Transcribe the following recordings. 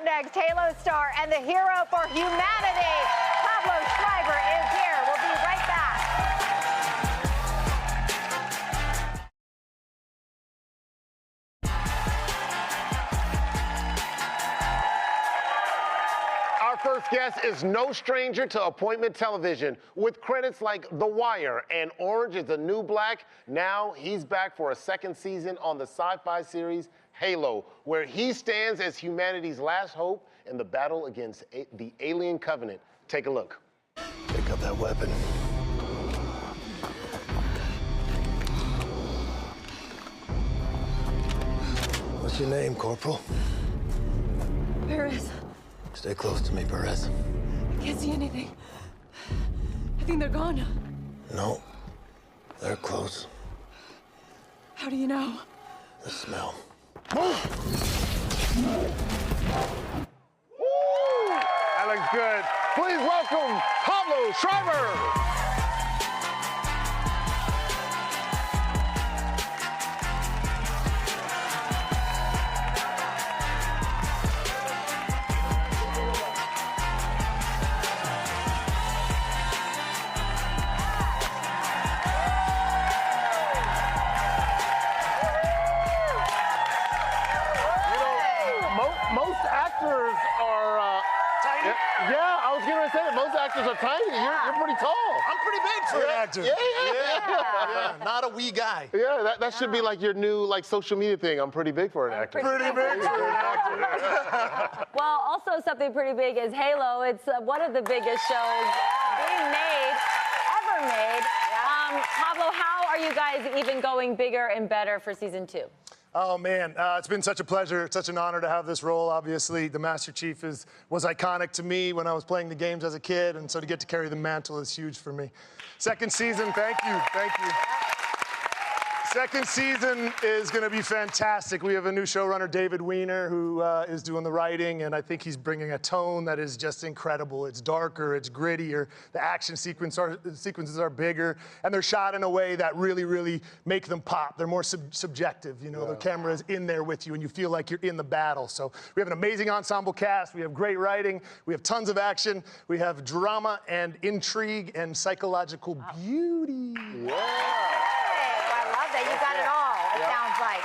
Next, Halo star and the hero for humanity, Pablo Schreiber is here. We'll be right back. Our first guest is no stranger to appointment television. With credits like The Wire and Orange is the New Black, now he's back for a second season on the sci-fi series Halo, where he stands as humanity's last hope in the battle against the alien covenant. Take a look. Pick up that weapon. What's your name, Corporal? Perez, Stay close to me, Perez. I can't see anything. I think they're gone. No, they're close. How do you know? The smell. That looks good. Please welcome Pablo Schreiber. Most actors are Tiny? Yeah, I was gonna say that most actors are tiny. You're pretty tall. I'm pretty big for an actor. Yeah. Not a wee guy. Yeah, that should be like your new social media thing. I'm pretty big for an actor. Pretty big for an actor. Well, also something pretty big is Halo. It's one of the biggest shows being made, ever made. Pablo, how are you guys even going bigger and better for season 2? Oh, man, it's been such a pleasure, such an honor to have this role. Obviously, the Master Chief was iconic to me when I was playing the games as a kid, and so to get to carry the mantle is huge for me. Second season, thank you. Second season is going to be fantastic. We have a new showrunner, David Weiner, who is doing the writing, and I think he's bringing a tone that is just incredible. It's darker, it's grittier, the action sequences are bigger, and they're shot in a way that really make them pop. They're more subjective, you know, the camera is in there with you, and you feel like you're in the battle. So we have an amazing ensemble cast, we have great writing, we have tons of action, we have drama and intrigue and psychological beauty. You got it all, it sounds like.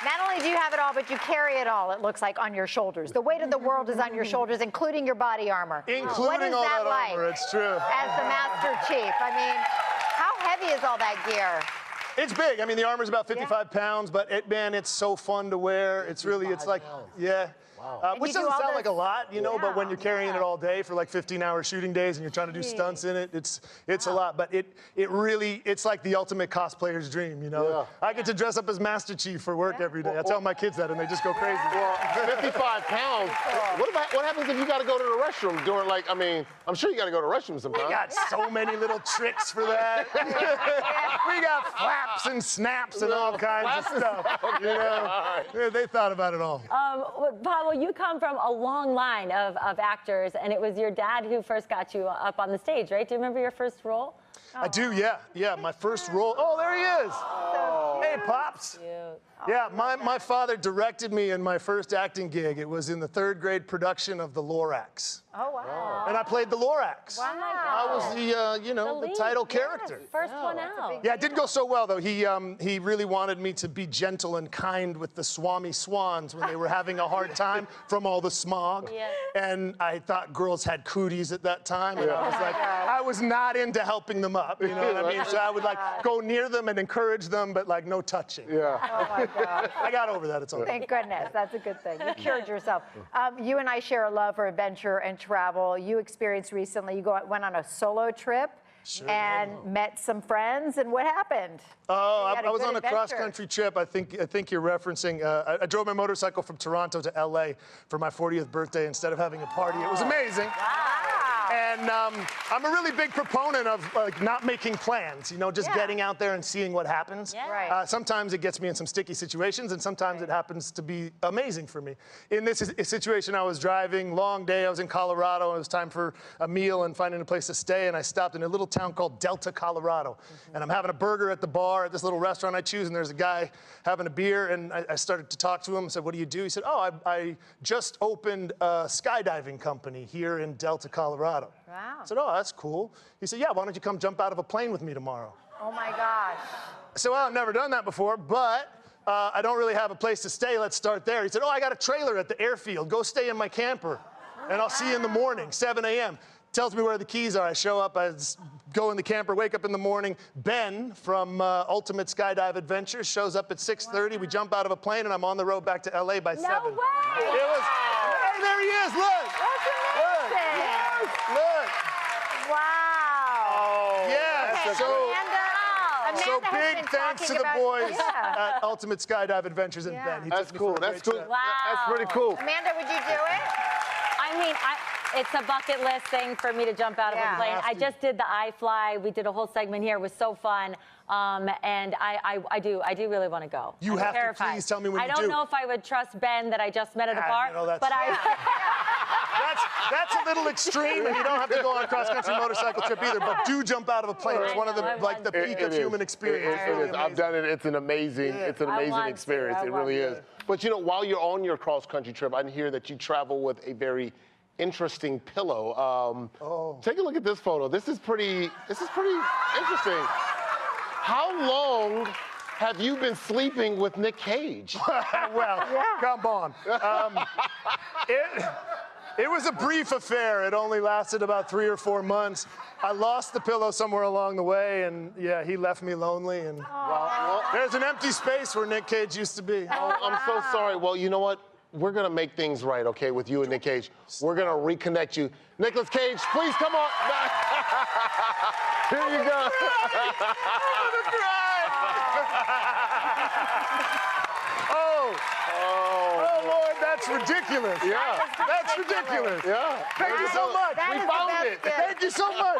Not only do you have it all, but you carry it all, it looks like, on your shoulders. The weight of the world is on your shoulders, including your body armor. Including all that like armor, it's true. As the Master Chief, I mean, how heavy is all that gear? It's big. I mean, the armor's about 55 pounds, but man, it's so fun to wear. It's really, it's like, which doesn't sound like a lot, you know, but when you're carrying it all day for like 15-hour shooting days and you're trying to do stunts in it, it's a lot. But it really, it's like the ultimate cosplayer's dream, you know. I get to dress up as Master Chief for work every day. I tell my kids that and they just go crazy. Well, 55 pounds. What happens if you got to go to the restroom during, like, I mean, I'm sure you got to go to the restroom sometimes. We got so many little tricks for that. We got flaps and snaps and all kinds of stuff. You know, they thought about it all. Pablo, you come from a long line of actors, and it was your dad who first got you up on the stage, right? Do you remember your first role? I do, yeah, my first role. Oh, there he is. Hey, Pops. Cute. Yeah, my father directed me in my first acting gig. It was in the 3rd grade production of The Lorax. Oh, wow. And I played the Lorax. Wow. I was the title character. First one out. Yeah, it didn't go so well, though. He really wanted me to be gentle and kind with the Swami swans when they were having a hard time from all the smog. Yeah. And I thought girls had cooties at that time. And I was like, I was not into helping them up, you know what I mean? So I would like go near them and encourage them, but like no touching. Yeah. Oh, my God. I got over that, it's all. Thank goodness. That's a good thing. You cured yourself. You and I share a love for adventure and travel. You experienced recently, you went on a solo trip and met some friends, and what happened? Oh, I was on a cross-country trip. I think you're referencing. I drove my motorcycle from Toronto to LA for my 40th birthday instead of having a party. It was amazing. Wow. And I'm a really big proponent of like not making plans, you know, just getting out there and seeing what happens. Yeah. Right. Sometimes it gets me in some sticky situations, and sometimes it happens to be amazing for me. In this situation, I was driving, long day, I was in Colorado, and it was time for a meal and finding a place to stay, and I stopped in a little town called Delta, Colorado. And I'm having a burger at the bar at this little restaurant I choose, and there's a guy having a beer, and I started to talk to him. I said, what do you do? He said, oh, I just opened a skydiving company here in Delta, Colorado. Wow. I said, oh, that's cool. He said, yeah, why don't you come jump out of a plane with me tomorrow? Oh my gosh. I said, well, I've never done that before, but I don't really have a place to stay. Let's start there. He said, oh, I got a trailer at the airfield. Go stay in my camper, and I'll see you in the morning, 7 a.m. Tells me where the keys are. I show up, I go in the camper, wake up in the morning. Ben from Ultimate Skydive Adventures shows up at 6:30. We jump out of a plane, and I'm on the road back to LA by 7. No way! It was, hey, there he is, look! That's amazing. Look! Wow. Oh, Yeah, that's so, Amanda so has big been thanks to talking the about- boys Yeah. at Ultimate Skydive Adventures and Yeah. Ben. He that's took me cool. for a That's great cool. trip. That's pretty cool. Amanda, would you do it? I mean, it's a bucket list thing for me to jump out of Yeah. a plane. Have I to. just did the iFly. We did a whole segment here. It was so fun. And I do really want to go. You I'm have to terrified. please tell me when I you don't do. know if I would trust Ben that I just met at a Yeah, bar, you know, that's- but That's a little extreme, and you don't have to go on a cross-country motorcycle trip either, but do jump out of a plane. It's one of the, I like, the want peak It of is. human experience. It is. I've done it. It's an amazing, it's an I amazing want to. experience. I It want really to. is. But you know, while you're on your cross-country trip, I hear that you travel with a very interesting pillow. Take a look at this photo. This is pretty interesting. How long have you been sleeping with Nick Cage? Well, come on. It was a brief affair. It only lasted about 3 or 4 months. I lost the pillow somewhere along the way, and yeah, he left me lonely. And Well, there's an empty space where Nick Cage used to be. I'm so sorry. Well, you know what? We're gonna make things right, okay, with you and Nick Cage. We're gonna reconnect you. Nicolas Cage, please come on. Here you go. Oh, Lord, that's ridiculous. Yeah. That's ridiculous. Yeah. Thank you so much. That We is the found best it. gift. Thank you so much.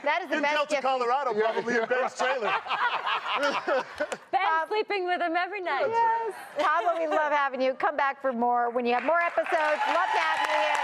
That is the In best Delta, gift. Colorado, probably in Ben's trailer. Ben sleeping with him every night. Yes. Pablo, we love having you. Come back for more when you have more episodes. Love to have you here.